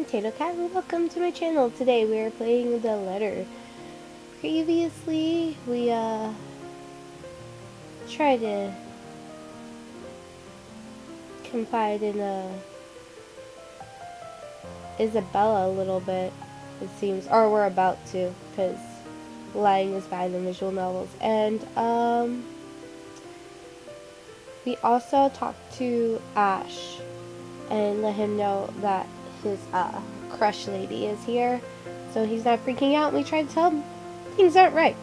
I'm Tato Cat and welcome to my channel. Today we are playing The Letter. Previously, we tried to confide in Isabella a little bit, it seems. Or we're about to, because lying is bad in visual novels. And, we also talked to Ash and let him know that his crush lady is here, so he's not freaking out. We tried to tell him things aren't right,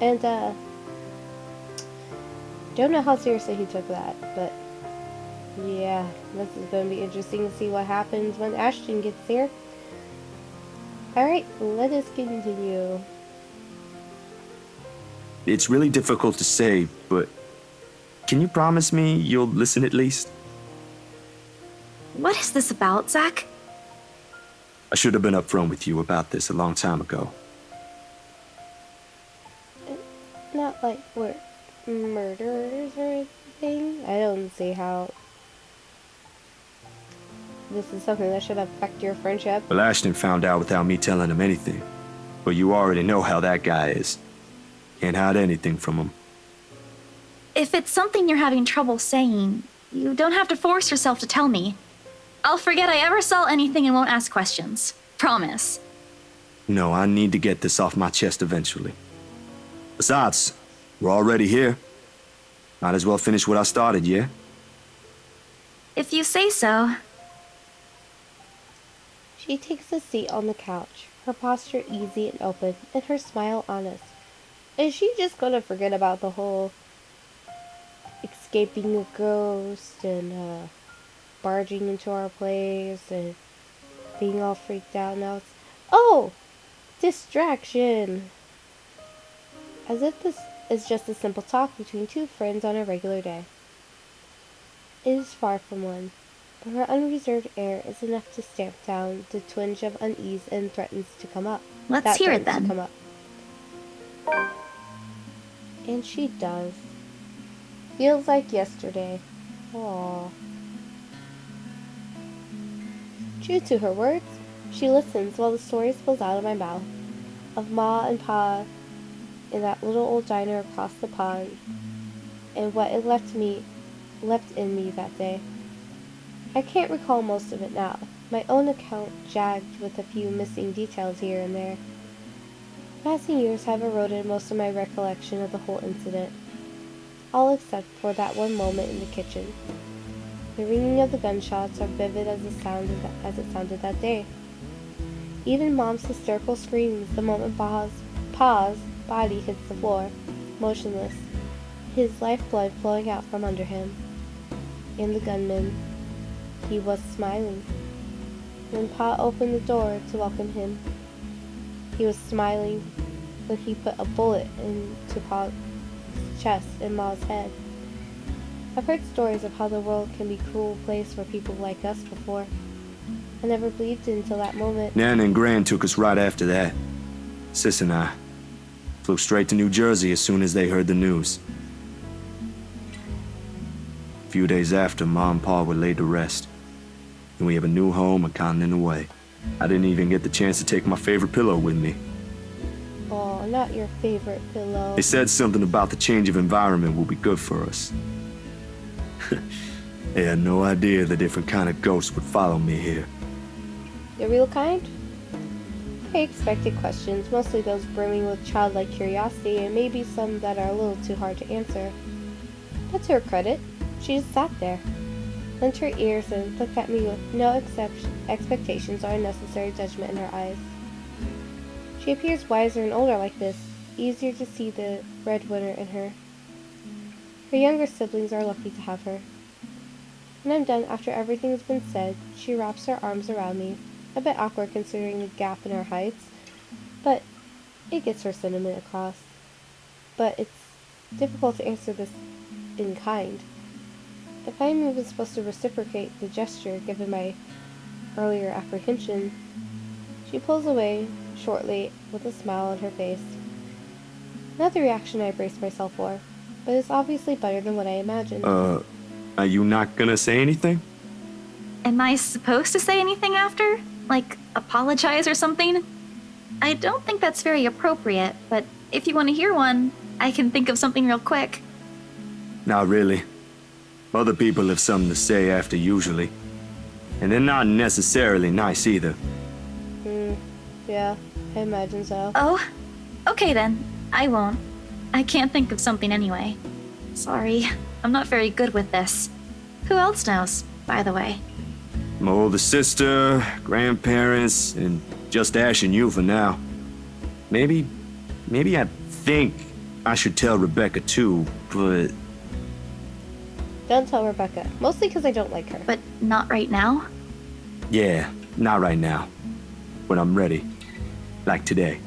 and don't know how seriously he took that, but yeah, this is going to be interesting to see what happens when Ashton gets here. Alright, let us continue. It's really difficult to say, but can you promise me you'll listen at least? What is this about, Zach? I should have been upfront with you about this a long time ago. Not like we're murderers or anything. I don't see how this is something that should affect your friendship. Well, Ashton found out without me telling him anything. But you already know how that guy is. Can't hide anything from him. If it's something you're having trouble saying, you don't have to force yourself to tell me. I'll forget I ever saw anything and won't ask questions. Promise. No, I need to get this off my chest eventually. Besides, we're already here. Might as well finish what I started, yeah? If you say so. She takes a seat on the couch, her posture easy and open, and her smile honest. Is she just gonna forget about the whole escaping a ghost and barging into our place and being all freaked out? Now it's, oh, distraction. As if this is just a simple talk between two friends on a regular day. It is far from one, but her unreserved air is enough to stamp down the twinge of unease and threatens to come up. Let's hear it then. Come up. And she does. Feels like yesterday. Aww. True to her words, she listens while the story spills out of my mouth, of Ma and Pa in that little old diner across the pond, and what it left in me that day. I can't recall most of it now, my own account jagged with a few missing details here and there. Passing years have eroded most of my recollection of the whole incident, all except for that one moment in the kitchen. The ringing of the gunshots are vivid as it sounded that day. Even Mom's hysterical screams the moment Pa's body hits the floor, motionless, his lifeblood flowing out from under him. And the gunman, he was smiling. When Pa opened the door to welcome him, he was smiling when he put a bullet into Pa's chest and Ma's head. I've heard stories of how the world can be a cruel place for people like us before. I never believed it until that moment. Nan and Gran took us right after that. Sis and I flew straight to New Jersey as soon as they heard the news. A few days after, Ma and Pa were laid to rest. And we have a new home a continent away. I didn't even get the chance to take my favorite pillow with me. Oh, not your favorite pillow. They said something about the change of environment will be good for us. They had no idea the different kind of ghosts would follow me here. The real kind? I expected questions, mostly those brimming with childlike curiosity, and maybe some that are a little too hard to answer. But to her credit, she just sat there, lent her ears, and looked at me with no expectations or unnecessary judgment in her eyes. She appears wiser and older like this, easier to see the breadwinner in her. Her younger siblings are lucky to have her. When I'm done after everything's been said, she wraps her arms around me, a bit awkward considering the gap in our heights, but it gets her sentiment across. But it's difficult to answer this in kind. If I'm even supposed to reciprocate the gesture given my earlier apprehension, she pulls away shortly with a smile on her face. Not the reaction I braced myself for, but it's obviously better than what I imagined. Are you not gonna say anything? Am I supposed to say anything after? Like, apologize or something? I don't think that's very appropriate, but if you want to hear one, I can think of something real quick. Not really. Other people have something to say after usually. And they're not necessarily nice either. Yeah, I imagine so. Oh? Okay then. I won't. I can't think of something anyway. Sorry, I'm not very good with this. Who else knows, by the way? My older sister, grandparents, and just Ash and you for now. Maybe I think I should tell Rebecca too, but... Don't tell Rebecca. Mostly because I don't like her. But not right now? Yeah, not right now. When I'm ready. Like today.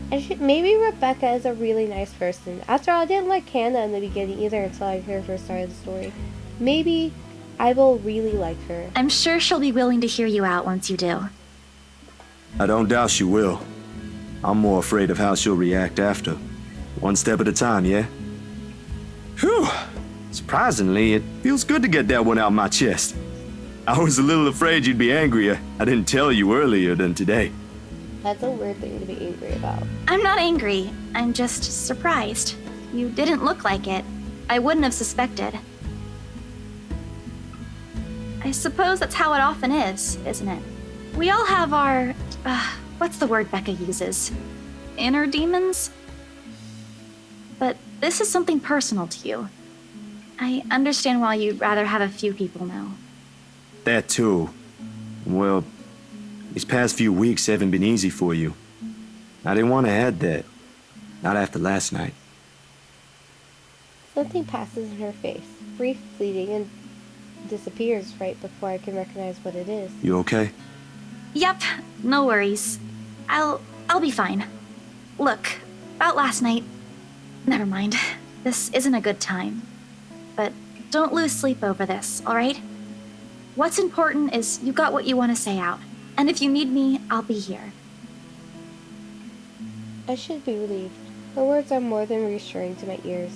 Maybe Rebecca is a really nice person. After all, I didn't like Hannah in the beginning either until I heard her side of the story. Maybe I will really like her. I'm sure she'll be willing to hear you out once you do. I don't doubt she will. I'm more afraid of how she'll react after. One step at a time, yeah? Whew! Surprisingly, it feels good to get that one out my chest. I was a little afraid you'd be angrier. I didn't tell you earlier than today. That's a weird thing to be angry about. I'm not angry. I'm just surprised. You didn't look like it. I wouldn't have suspected. I suppose that's how it often is, isn't it? We all have our... what's the word Becca uses? Inner demons? But this is something personal to you. I understand why you'd rather have a few people know. That too. Well, these past few weeks haven't been easy for you. I didn't want to add that. Not after last night. Something passes in her face, brief, fleeting, and disappears right before I can recognize what it is. You okay? Yep, no worries. I'll be fine. Look, about last night... Never mind. This isn't a good time. But don't lose sleep over this, alright? What's important is you got what you want to say out. And if you need me, I'll be here. I should be relieved. Her words are more than reassuring to my ears.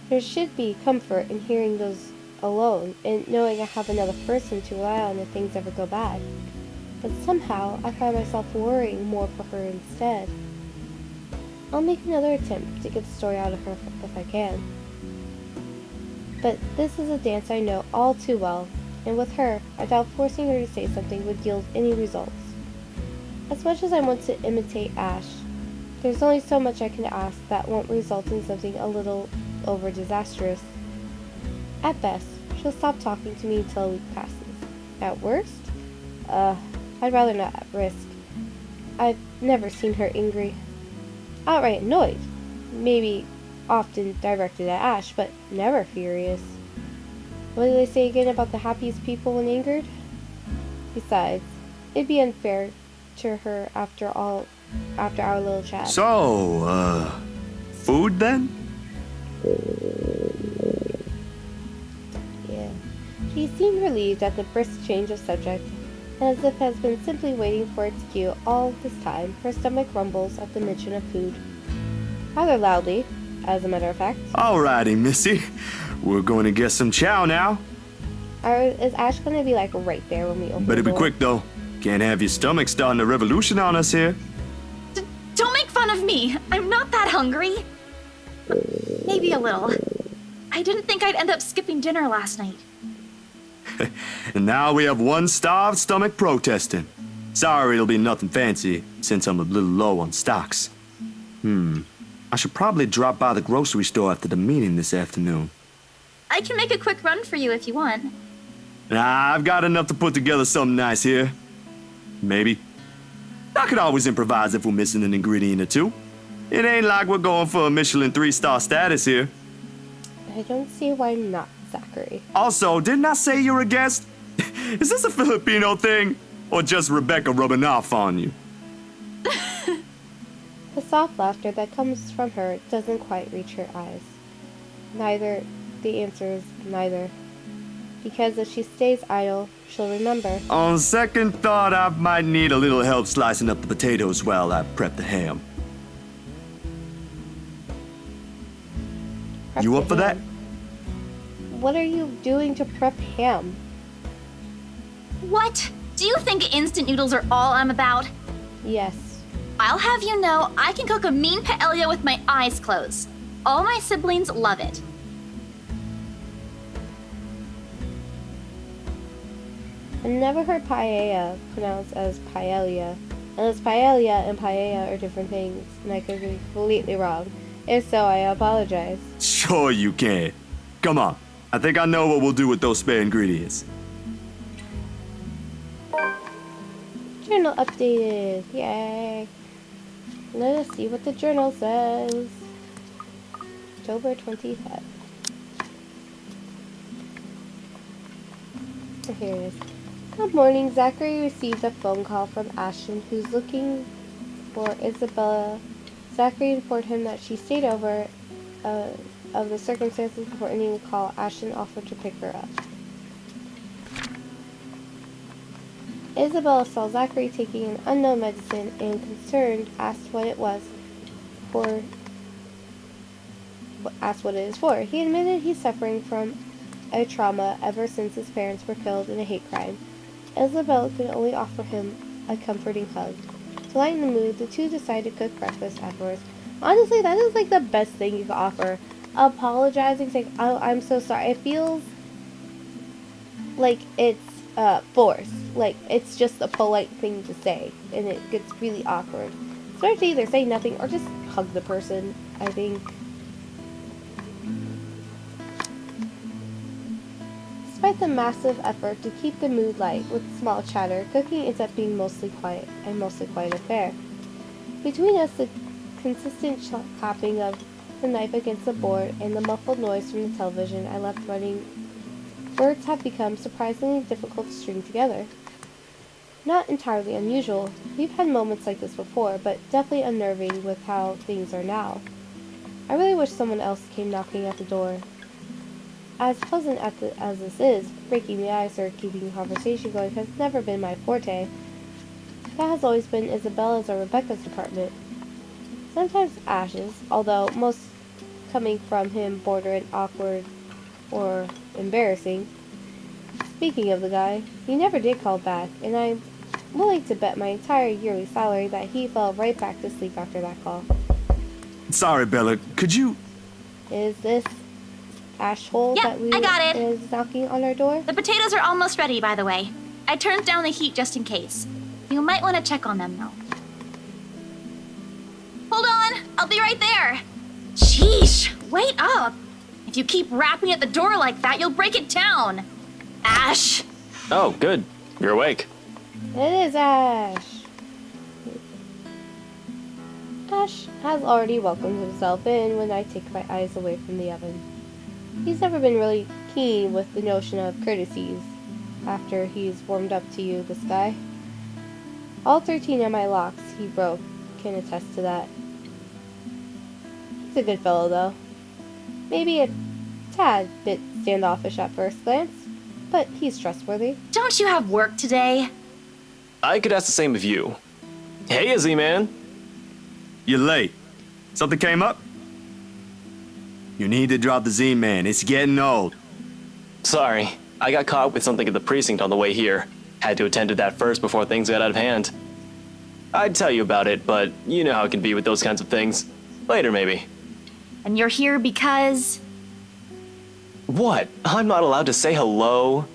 There should be comfort in hearing those alone and knowing I have another person to rely on if things ever go bad. But somehow, I find myself worrying more for her instead. I'll make another attempt to get the story out of her if I can. But this is a dance I know all too well, and with her, I doubt forcing her to say something would yield any results. As much as I want to imitate Ash, there's only so much I can ask that won't result in something a little over disastrous. At best, she'll stop talking to me until a week passes. At worst, I'd rather not risk. I've never seen her angry. Outright annoyed. Maybe often directed at Ash, but never furious. What do they say again about the happiest people when angered? Besides, it'd be unfair to her after our little chat. So, food then? Yeah. She seemed relieved at the brisk change of subject, and as if has been simply waiting for its cue all this time, her stomach rumbles at the mention of food. Rather loudly, as a matter of fact. Alrighty, Missy. We're going to get some chow now. Is Ash going to be like right there when we open Better the be door? quick though. Can't have your stomach starting a revolution on us here. Don't make fun of me! I'm not that hungry! Maybe a little. I didn't think I'd end up skipping dinner last night. And now we have one starved stomach protesting. Sorry, it'll be nothing fancy, since I'm a little low on stocks. I should probably drop by the grocery store after the meeting this afternoon. I can make a quick run for you if you want. Nah, I've got enough to put together something nice here. Maybe. I could always improvise if we're missing an ingredient or two. It ain't like we're going for a Michelin 3-star status here. I don't see why not, Zachary. Also, didn't I say you're a guest? Is this a Filipino thing? Or just Rebecca rubbing off on you? The soft laughter that comes from her doesn't quite reach her eyes. Neither. The answer is neither. Because if she stays idle, she'll remember. On second thought, I might need a little help slicing up the potatoes while I prep the ham. Prep You the up for that? ham. What are you doing to prep ham? What? Do you think instant noodles are all I'm about? Yes. I'll have you know I can cook a mean paella with my eyes closed. All my siblings love it. I've never heard paella pronounced as paella. Unless paella and paella are different things, and I could be completely wrong. If so, I apologize. Sure you can. Come on. I think I know what we'll do with those spare ingredients. Journal updated. Yay. Let us see what the journal says. October 25th. Here it is. That morning, Zachary received a phone call from Ashton, who's looking for Isabella. Zachary informed him that she stayed over of the circumstances before ending the call. Ashton offered to pick her up. Isabella saw Zachary taking an unknown medicine and, concerned, asked what it is for. He admitted he's suffering from a trauma ever since his parents were killed in a hate crime. Isabella could only offer him a comforting hug. To lighten the mood, the two decided to cook breakfast afterwards. Honestly, that is like the best thing you could offer. Apologizing, saying, "Oh, I'm so sorry." It feels like it's forced. Like it's just a polite thing to say, and it gets really awkward. It's better to either say nothing or just hug the person, I think. Despite the massive effort to keep the mood light with small chatter, cooking ends up being mostly quiet affair. Between us, the consistent chopping of the knife against the board and the muffled noise from the television I left running, words have become surprisingly difficult to string together. Not entirely unusual. We've had moments like this before, but definitely unnerving with how things are now. I really wish someone else came knocking at the door. As pleasant as this is, breaking the ice or keeping conversation going has never been my forte. That has always been Isabella's or Rebecca's department. Sometimes Ash's, although most coming from him border in awkward or embarrassing. Speaking of the guy, he never did call back, and I'm willing to bet my entire yearly salary that he fell right back to sleep after that call. Sorry, Bella. Could you... Is this Ashhole Yeah, that I got it. is knocking on our door? The potatoes are almost ready, by the way. I turned down the heat just in case. You might want to check on them, though. Hold on! I'll be right there! Sheesh! Wait up! If you keep rapping at the door like that, you'll break it down! Ash! Oh, good. You're awake. It is Ash. Ash has already welcomed himself in when I take my eyes away from the oven. He's never been really keen with the notion of courtesies after he's warmed up to you, this guy. All 13 of my locks he broke can attest to that. He's a good fellow, though. Maybe a tad bit standoffish at first glance, but he's trustworthy. Don't you have work today? I could ask the same of you. Hey, Izzy, man. You're late. Something came up? You need to drop the Z-Man. It's getting old. Sorry, I got caught with something at the precinct on the way here. Had to attend to that first before things got out of hand. I'd tell you about it, but you know how it can be with those kinds of things. Later, maybe. And you're here because... What? I'm not allowed to say hello?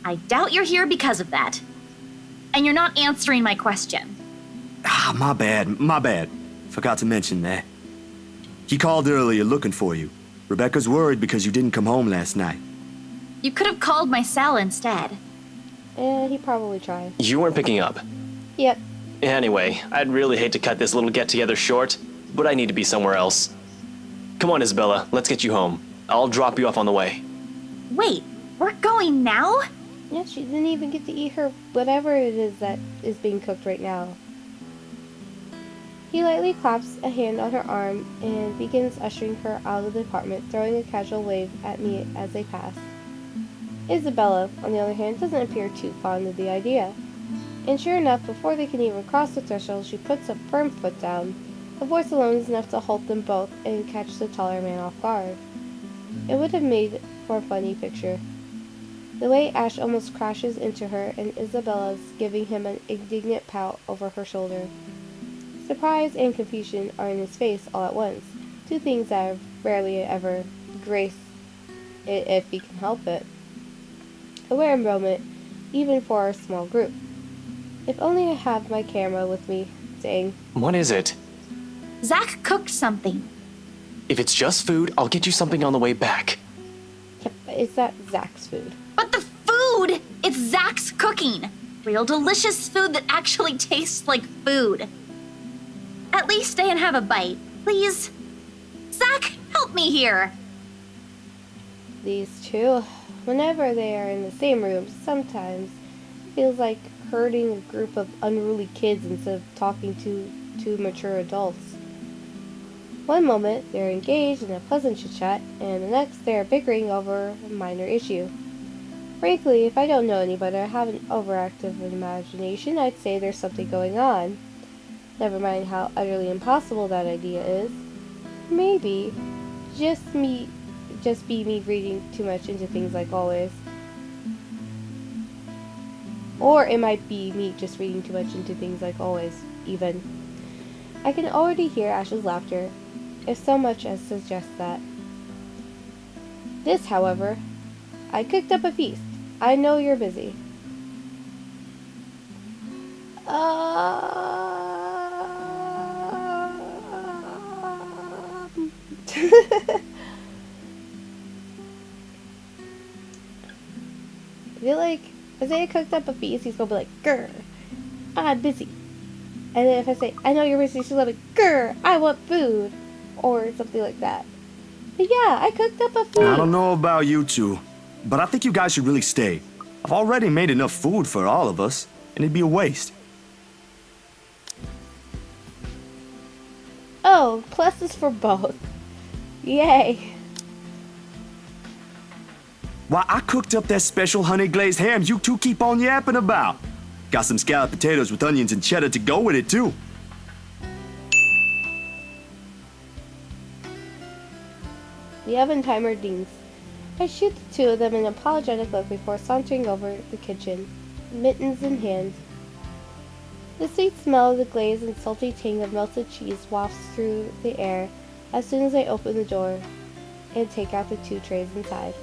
I doubt you're here because of that. And you're not answering my question. Ah, my bad. Forgot to mention that. He called earlier looking for you. Rebecca's worried because you didn't come home last night. You could have called my cell instead. He probably tried. You weren't picking up. Yep. Anyway, I'd really hate to cut this little get-together short, but I need to be somewhere else. Come on, Isabella, let's get you home. I'll drop you off on the way. Wait, we're going now? Yeah, she didn't even get to eat her whatever it is that is being cooked right now. He lightly claps a hand on her arm and begins ushering her out of the apartment, throwing a casual wave at me as they pass. Isabella, on the other hand, doesn't appear too fond of the idea. And sure enough, before they can even cross the threshold, she puts a firm foot down. Her voice alone is enough to halt them both and catch the taller man off guard. It would have made for a funny picture. The way Ash almost crashes into her and Isabella's giving him an indignant pout over her shoulder. Surprise and confusion are in his face all at once, two things that rarely ever grace it if he can help it. A rare moment, even for our small group. If only I have my camera with me, dang. What is it? Zach cooked something. If it's just food, I'll get you something on the way back. Yep, it's not Zach's food. But the food! It's Zach's cooking! Real delicious food that actually tastes like food. At least stay and have a bite, please. Zach, help me here! These two, whenever they are in the same room, sometimes it feels like herding a group of unruly kids instead of talking to two mature adults. One moment they're engaged in a pleasant chit-chat, and the next they're bickering over a minor issue. Frankly, if I don't know any better, have an overactive imagination, I'd say there's something going on. Never mind how utterly impossible that idea is. Maybe just be me reading too much into things like always. Or it might be me just reading too much into things like always, even. I can already hear Ash's laughter, if so much as suggest that. This, however, I cooked up a feast. I know you're busy. I feel like if I say I cooked up a feast, he's gonna be like, grr, I'm busy. And then if I say, I know you're busy, she's gonna be, grr, I want food. Or something like that. But yeah, I cooked up a feast. I don't know about you two, but I think you guys should really stay. I've already made enough food for all of us, and it'd be a waste. Oh, pluses for both. Yay. Why, I cooked up that special honey glazed ham you two keep on yapping about. Got some scalloped potatoes with onions and cheddar to go with it, too. The oven timer dings. I shoot the two of them an apologetic look before sauntering over the kitchen, mittens in hand. The sweet smell of the glaze and salty tang of melted cheese wafts through the air as soon as I open the door and take out the two trays inside.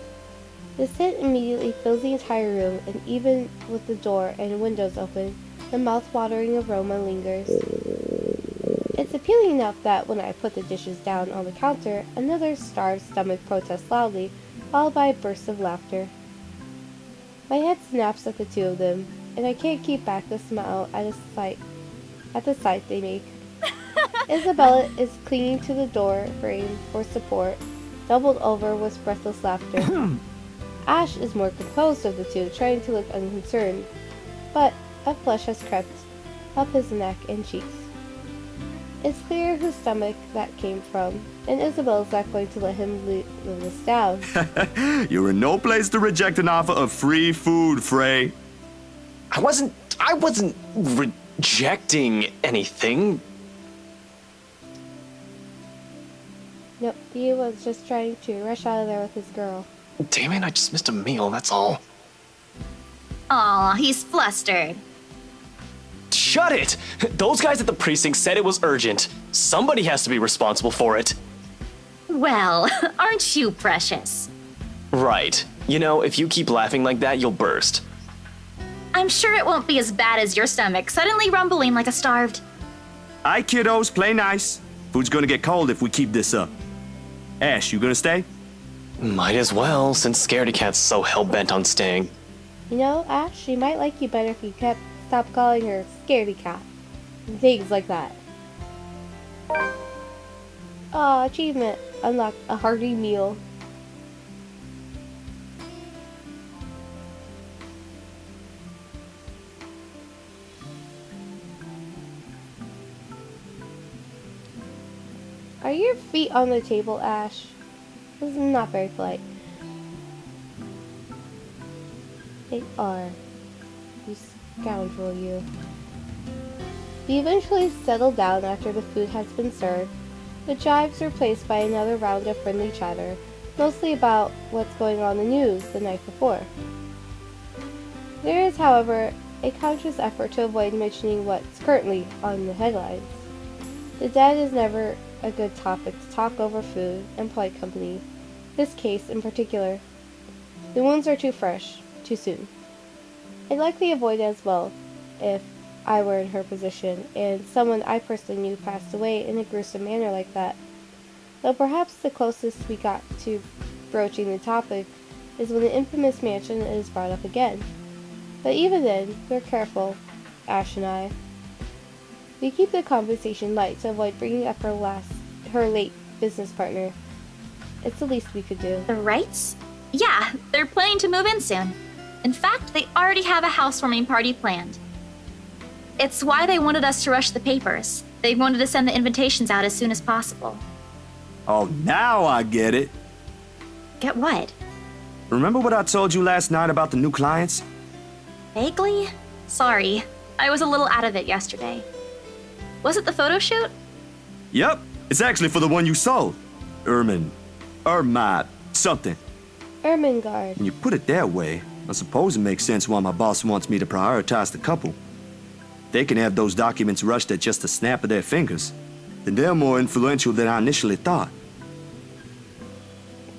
The scent immediately fills the entire room, and even with the door and windows open, the mouth-watering aroma lingers. It's appealing enough that when I put the dishes down on the counter, another starved stomach protests loudly, followed by a burst of laughter. My head snaps at the two of them, and I can't keep back the smile at the sight they make. Isabella is clinging to the door frame for support, doubled over with breathless laughter. Ash is more composed of the two, trying to look unconcerned, but a flush has crept up his neck and cheeks. It's clear whose stomach that came from, and Isabella's not going to let him live this down. You're in no place to reject an offer of free food, Frey. I wasn't rejecting anything. Nope, he was just trying to rush out of there with his girl. Damn it, I just missed a meal, that's all. Aw, he's flustered. Shut it! Those guys at the precinct said it was urgent. Somebody has to be responsible for it. Well, aren't you precious? Right. You know, if you keep laughing like that, you'll burst. I'm sure it won't be as bad as your stomach suddenly rumbling like a starved. Aye, kiddos, play nice. Food's gonna get cold if we keep this up. Ash, you gonna stay? Might as well, since Scaredy Cat's so hell-bent on staying. You know, Ash, she might like you better if you stop calling her Scaredy Cat. And things like that. Aw, achievement. Unlocked a hearty meal. Are your feet on the table, Ash? This is not very polite. They are. You scoundrel, you. We eventually settled down after the food has been served, the jibes replaced by another round of friendly chatter, mostly about what's going on in the news the night before. There is, however, a conscious effort to avoid mentioning what's currently on the headlines. The dead is never a good topic to talk over food and polite company, this case in particular. The wounds are too fresh, too soon. I'd likely avoid it as well if I were in her position and someone I personally knew passed away in a gruesome manner like that. Though perhaps the closest we got to broaching the topic is when the infamous mansion is brought up again. But even then, we're careful, Ash and I. We keep the conversation light to avoid bringing up her late business partner. It's the least we could do. The Wrights? Yeah, they're planning to move in soon. In fact, they already have a housewarming party planned. It's why they wanted us to rush the papers. They wanted to send the invitations out as soon as possible. Oh, now I get it. Get what? Remember what I told you last night about the new clients? Vaguely? Sorry, I was a little out of it yesterday. Was it the photo shoot? Yep, it's actually for the one you sold. Something. Ermengarde. When you put it that way, I suppose it makes sense why my boss wants me to prioritize the couple. They can have those documents rushed at just a snap of their fingers. Then they're more influential than I initially thought.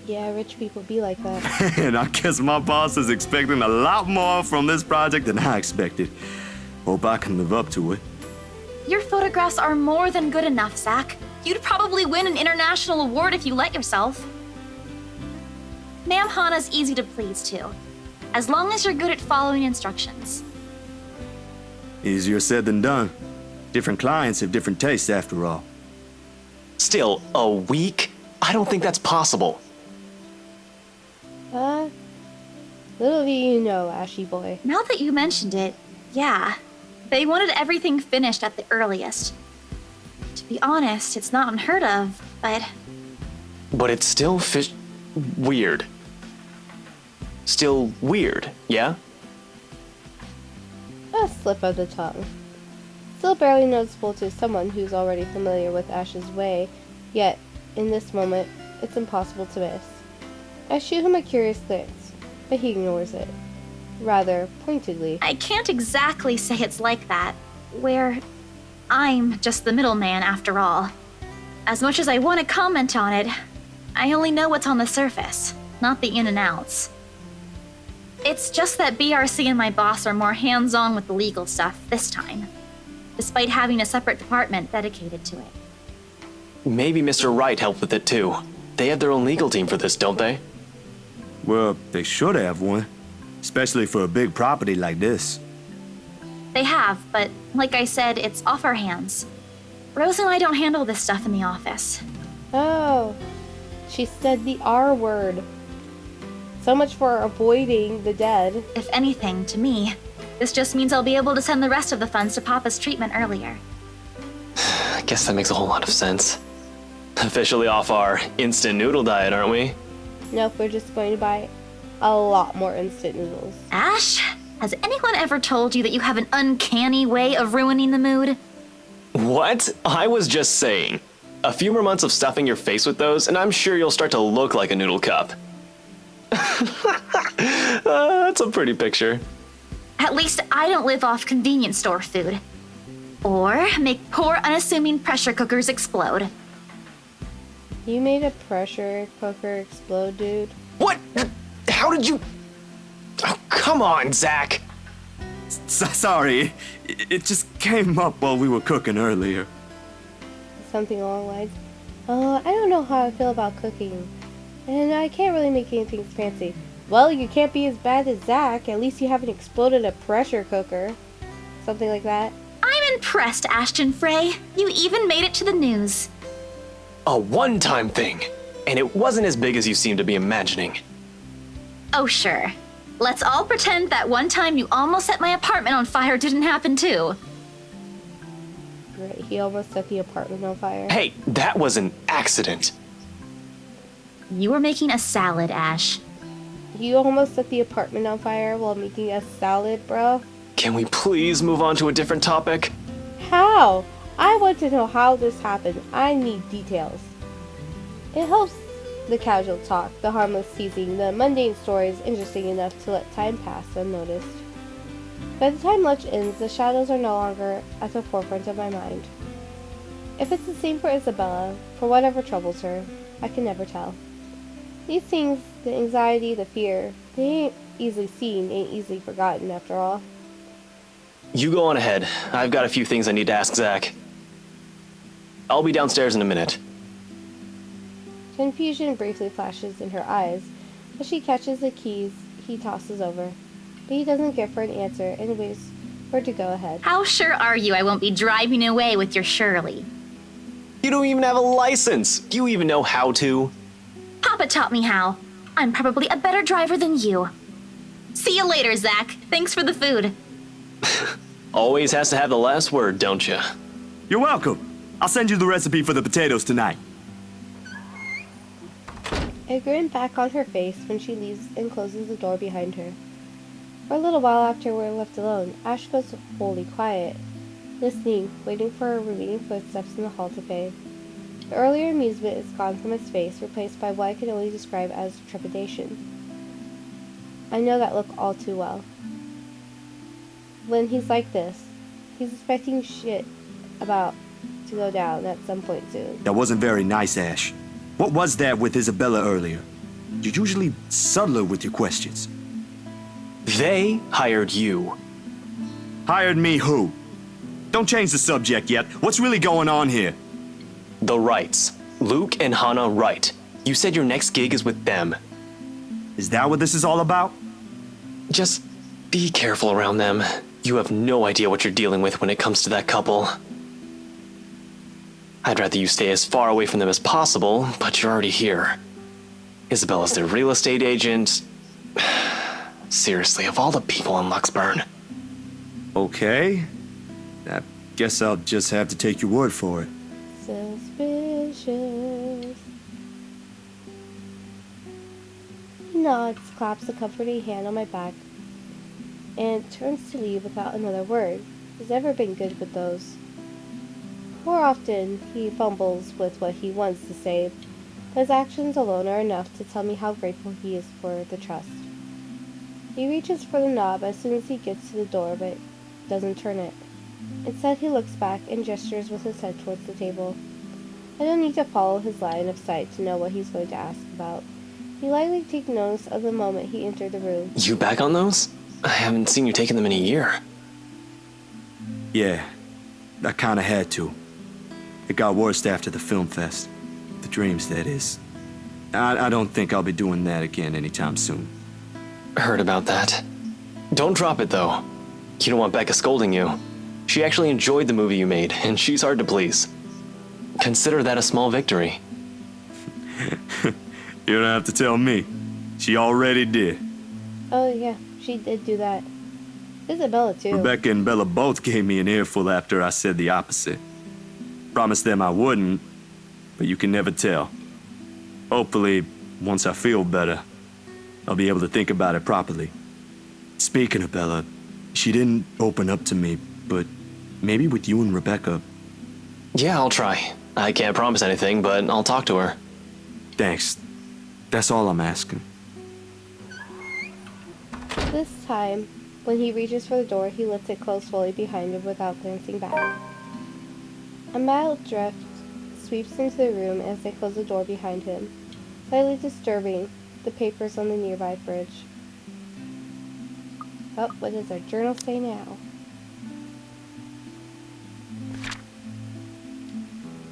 Yeah, rich people be like that. And I guess my boss is expecting a lot more from this project than I expected. Hope I can live up to it. Your photographs are more than good enough, Zach. You'd probably win an international award if you let yourself. Ma'am Hana's easy to please, too. As long as you're good at following instructions. Easier said than done. Different clients have different tastes after all. Still, a week? I don't think that's possible. Little do you know, Ashy boy. Now that you mentioned it, yeah. They wanted everything finished at the earliest. To be honest, it's not unheard of, but... But it's still weird. Still weird, yeah? A slip of the tongue. Still barely noticeable to someone who's already familiar with Ash's way, yet, in this moment, it's impossible to miss. I shoot him a curious glance, but he ignores it. Rather pointedly. I can't exactly say it's like that, where I'm just the middleman after all. As much as I want to comment on it, I only know what's on the surface, not the in and outs. It's just that BRC and my boss are more hands-on with the legal stuff this time, despite having a separate department dedicated to it. Maybe Mr. Wright helped with it too. They have their own legal team for this, don't they? Well, they should have one. Especially for a big property like this. They have, but like I said, it's off our hands. Rose and I don't handle this stuff in the office. Oh, she said the R word. So much for avoiding the dead. If anything, to me, this just means I'll be able to send the rest of the funds to Papa's treatment earlier. I guess that makes a whole lot of sense. Officially off our instant noodle diet, aren't we? Nope, we're just going to buy a lot more instant noodles. Ash, has anyone ever told you that you have an uncanny way of ruining the mood? What? I was just saying. A few more months of stuffing your face with those, and I'm sure you'll start to look like a noodle cup. That's a pretty picture. At least I don't live off convenience store food. Or make poor, unassuming pressure cookers explode. You made a pressure cooker explode, dude. What? How did you... Oh, come on, Zach. Sorry, it just came up while we were cooking earlier. Something along the lines. I don't know how I feel about cooking. And I can't really make anything fancy. Well, you can't be as bad as Zach. At least you haven't exploded a pressure cooker. Something like that. I'm impressed, Ashton Frey. You even made it to the news. A one-time thing. And it wasn't as big as you seem to be imagining. Oh, sure. Let's all pretend that one time you almost set my apartment on fire didn't happen too. Great, he almost set the apartment on fire. Hey, that was an accident. You were making a salad, Ash. You almost set the apartment on fire while making a salad, bro? Can we please move on to a different topic? How? I want to know how this happened. I need details. It helps the casual talk, the harmless teasing, the mundane stories interesting enough to let time pass unnoticed. By the time lunch ends, the shadows are no longer at the forefront of my mind. If it's the same for Isabella, for whatever troubles her, I can never tell. These things, the anxiety, the fear, they ain't easily seen, ain't easily forgotten after all. You go on ahead. I've got a few things I need to ask Zach. I'll be downstairs in a minute. Confusion briefly flashes in her eyes as she catches the keys he tosses over, but he doesn't give her an answer and waits for her to go ahead. How sure are you I won't be driving away with your Shirley? You don't even have a license. Do you even know how to? Papa taught me how. I'm probably a better driver than you. See you later, Zach. Thanks for the food. Always has to have the last word, don't you? You're welcome. I'll send you the recipe for the potatoes tonight. A grin back on her face when she leaves and closes the door behind her. For a little while after we're left alone, Ash goes wholly quiet, listening, waiting for her remaining footsteps in the hall to fade. The earlier amusement is gone from his face, replaced by what I can only describe as trepidation. I know that look all too well. When he's like this, he's expecting shit about to go down at some point soon. That wasn't very nice, Ash. What was that with Isabella earlier? You're usually subtler with your questions. They hired you. Hired me who? Don't change the subject yet. What's really going on here? The Wrights. Luke and Hannah Wright. You said your next gig is with them. Is that what this is all about? Just be careful around them. You have no idea what you're dealing with when it comes to that couple. I'd rather you stay as far away from them as possible, but you're already here. Isabella's their real estate agent. Seriously, of all the people in Luxburn. Okay. I guess I'll just have to take your word for it. Suspicious. He nods, claps a comforting hand on my back, and turns to leave without another word. He's never been good with those. More often, he fumbles with what he wants to say, but his actions alone are enough to tell me how grateful he is for the trust. He reaches for the knob as soon as he gets to the door, but doesn't turn it. Instead, he looks back and gestures with his head towards the table. I don't need to follow his line of sight to know what he's going to ask about. He likely took notice of the moment he entered the room. You back on those? I haven't seen you taking them in a year. Yeah, I kinda had to. It got worse after the film fest. The dreams, that is. I don't think I'll be doing that again anytime soon. Heard about that. Don't drop it, though. You don't want Becca scolding you. She actually enjoyed the movie you made, and she's hard to please. Consider that a small victory. You don't have to tell me. She already did. Oh yeah, she did do that. Isabella too. Rebecca and Bella both gave me an earful after I said the opposite. Promised them I wouldn't, but you can never tell. Hopefully, once I feel better, I'll be able to think about it properly. Speaking of Bella, she didn't open up to me, but maybe with you and Rebecca. Yeah, I'll try. I can't promise anything, but I'll talk to her. Thanks. That's all I'm asking. This time, when he reaches for the door, he lets it close fully behind him without glancing back. A mild drift sweeps into the room as they close the door behind him, slightly disturbing the papers on the nearby fridge. Oh, what does our journal say now?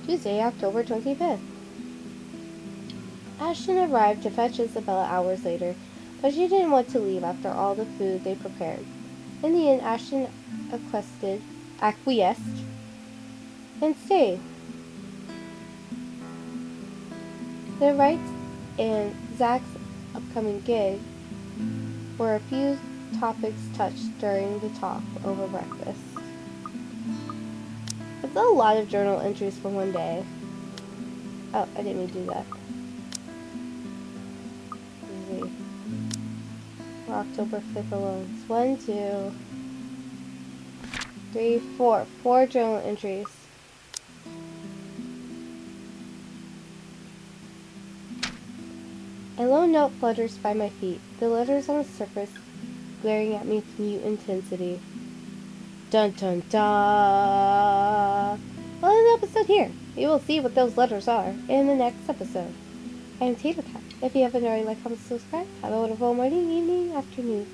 Tuesday, October 25th. Ashton arrived to fetch Isabella hours later, but she didn't want to leave after all the food they prepared. In the end, Ashton acquiesced, and stayed. The Wrights and Zach's upcoming gig were a few topics touched during the talk over breakfast. It's a lot of journal entries for one day. Oh, I didn't mean to do that. Let's see. For October 5th alone. It's 1, 2, 3, 4. 4 journal entries. A lone note flutters by my feet, the letters on the surface glaring at me with mute intensity. Dun dun dun. Well, end the episode here. You will see what those letters are in the next episode. I am Tater Cat. If you haven't already, like, comment, subscribe. Have a wonderful morning, evening, afternoon.